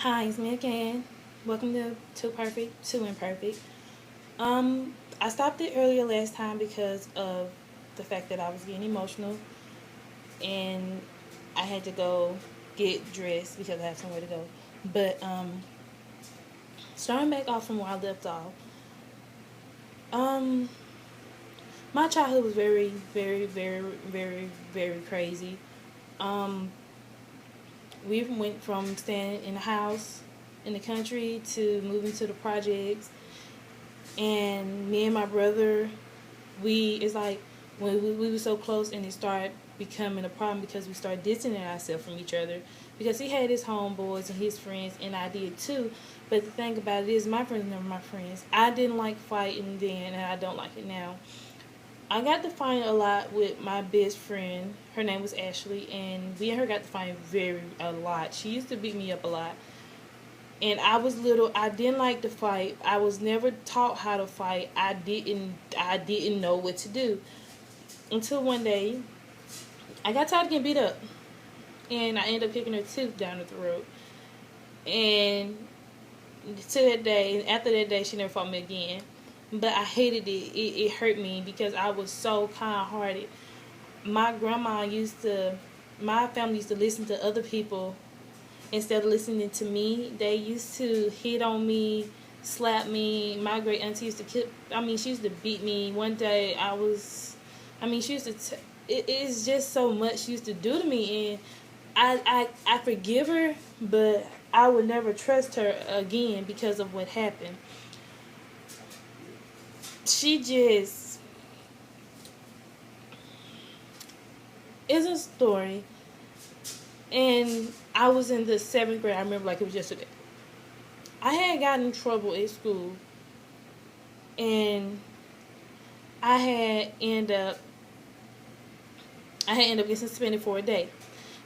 Hi, it's me again. Welcome to Too Perfect, Too Imperfect. I stopped it earlier last time because of the fact that I was getting emotional and I had to go get dressed because I have somewhere to go. But starting back off from where I left off, um, my childhood was very, very, very, very, very crazy. Um, we went from staying in the house in the country to moving to the projects, and me and my brother, it's like when we were so close, and it started becoming a problem because we started distancing ourselves from each other because he had his homeboys and his friends, and I did too. But the thing about it is, my friends never my friends. I didn't like fighting then, and I don't like it now. I got to fight a lot with my best friend. Her name was Ashley, and we and her got to fight a lot. She used to beat me up a lot, and I was little. I didn't like to fight. I was never taught how to fight. I didn't know what to do until one day I got tired of getting beat up, and I ended up kicking her tooth down the throat. And to that day, and after that day, she never fought me again. But I hated it. It hurt me because I was so kind-hearted. My grandma used to, my family used to listen to other people instead of listening to me. They used to hit on me, slap me. My great auntie used to she used to beat me. One day she used to, it's just so much she used to do to me. And I forgive her, but I would never trust her again because of what happened. She just, is a story. And I was in the seventh grade. I remember like it was yesterday. I had gotten in trouble at school, and I had end up I had ended up getting suspended for a day.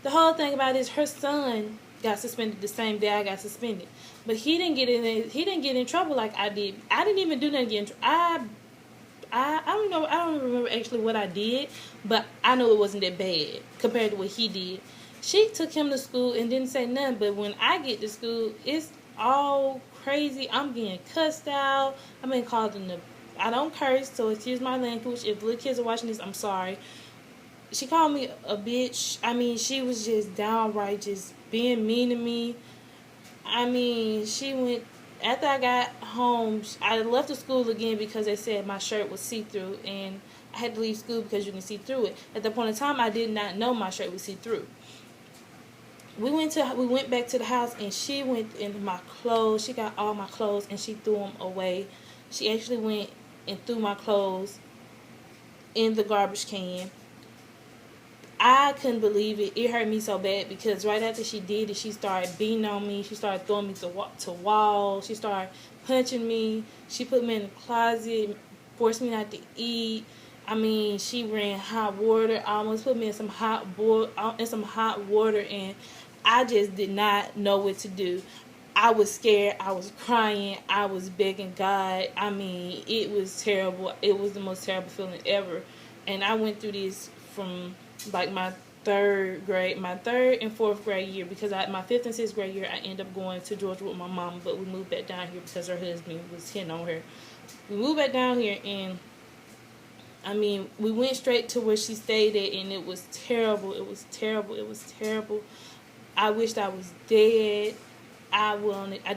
The whole thing about it is her son got suspended the same day I got suspended, but he didn't get in trouble like I did. I didn't even do nothing. I don't know. I don't remember actually what I did, but I know it wasn't that bad compared to what he did. She took him to school and didn't say nothing, but when I get to school, it's all crazy. I'm getting cussed out. I'm being called in the. I don't curse, so excuse my language. If little kids are watching this, I'm sorry. She called me a bitch. She was just downright just being mean to me. She went after I got home. I left the school again because they said my shirt was see through, and I had to leave school because you can see through it. At that point in time, I did not know my shirt was see through. We went back to the house, and she went in my clothes. She got all my clothes and she threw them away. She actually went and threw my clothes in the garbage can. I couldn't believe it. It hurt me so bad because right after she did it, she started beating on me. She started throwing me to walls. She started punching me. She put me in the closet, forced me not to eat. She ran hot water. Almost put me in some hot water, and I just did not know what to do. I was scared. I was crying. I was begging God. It was terrible. It was the most terrible feeling ever. And I went through this from like my third and fourth grade year, because my fifth and sixth grade year I ended up going to Georgia with my mom, but we moved back down here because her husband was hitting on her. We moved back down here, and we went straight to where she stayed at, and it was terrible. It was terrible. It was terrible. I wished I was dead. I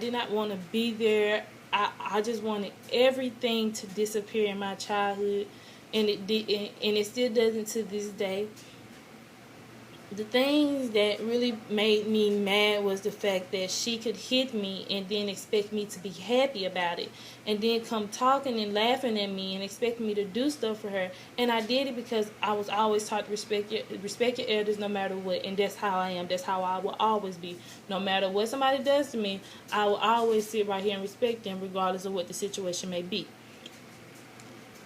did not want to be there. I just wanted everything to disappear in my childhood, and it did, and it still doesn't to this day. The things that really made me mad was the fact that she could hit me and then expect me to be happy about it, and then come talking and laughing at me and expect me to do stuff for her. And I did it because I was always taught to respect your elders no matter what, and that's how I am. That's how I will always be. No matter what somebody does to me, I will always sit right here and respect them regardless of what the situation may be.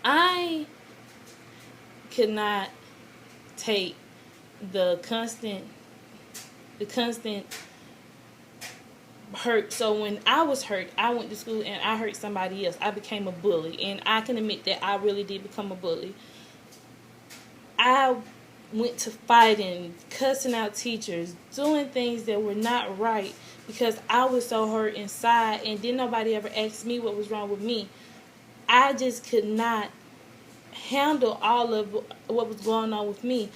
I could not take the constant hurt. So when I was hurt, I went to school and I hurt somebody else. I became a bully, and I can admit that I really did become a bully. I went to fighting, cussing out teachers, doing things that were not right because I was so hurt inside, and didn't nobody ever ask me what was wrong with me. I just could not handle all of what was going on with me.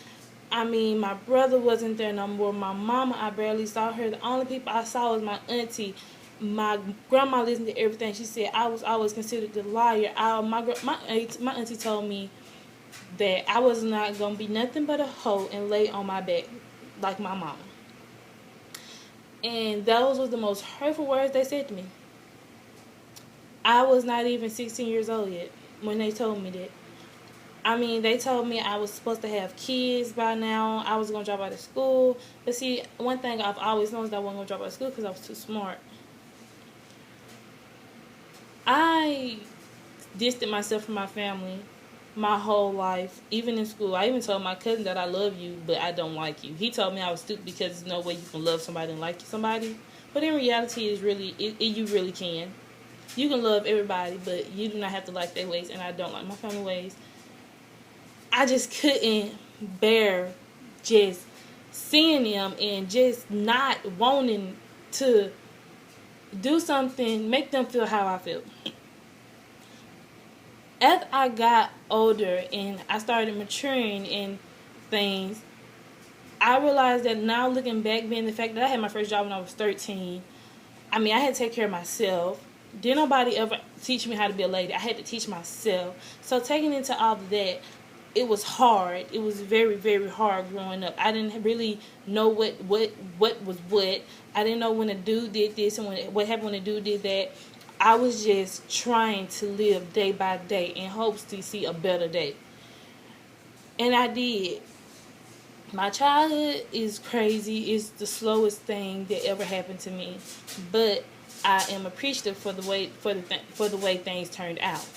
I mean, my brother wasn't there no more. My mama, I barely saw her. The only people I saw was my auntie. My grandma listened to everything she said. I was always considered the liar. My auntie told me that I was not gonna be nothing but a hoe and lay on my back like my mama. And those was the most hurtful words they said to me. I was not even 16 years old yet when they told me that. I mean, they told me I was supposed to have kids by now. I was going to drop out of school. But see, one thing I've always known is that I wasn't going to drop out of school because I was too smart. I distanced myself from my family my whole life, even in school. I even told my cousin that I love you, but I don't like you. He told me I was stupid because there's no way you can love somebody and like somebody. But in reality, you really can. You can love everybody, but you do not have to like their ways, and I don't like my family ways. I just couldn't bear just seeing them and just not wanting to do something, make them feel how I feel. As I got older and I started maturing in things, I realized that now looking back, being the fact that I had my first job when I was 13, I mean, I had to take care of myself. Didn't nobody ever teach me how to be a lady. I had to teach myself. So taking into all of that, it was hard. It was very, very hard growing up. I didn't really know what was what. I didn't know when a dude did this and what happened when a dude did that. I was just trying to live day by day in hopes to see a better day. And I did. My childhood is crazy. It's the slowest thing that ever happened to me. But I am appreciative for the way things turned out.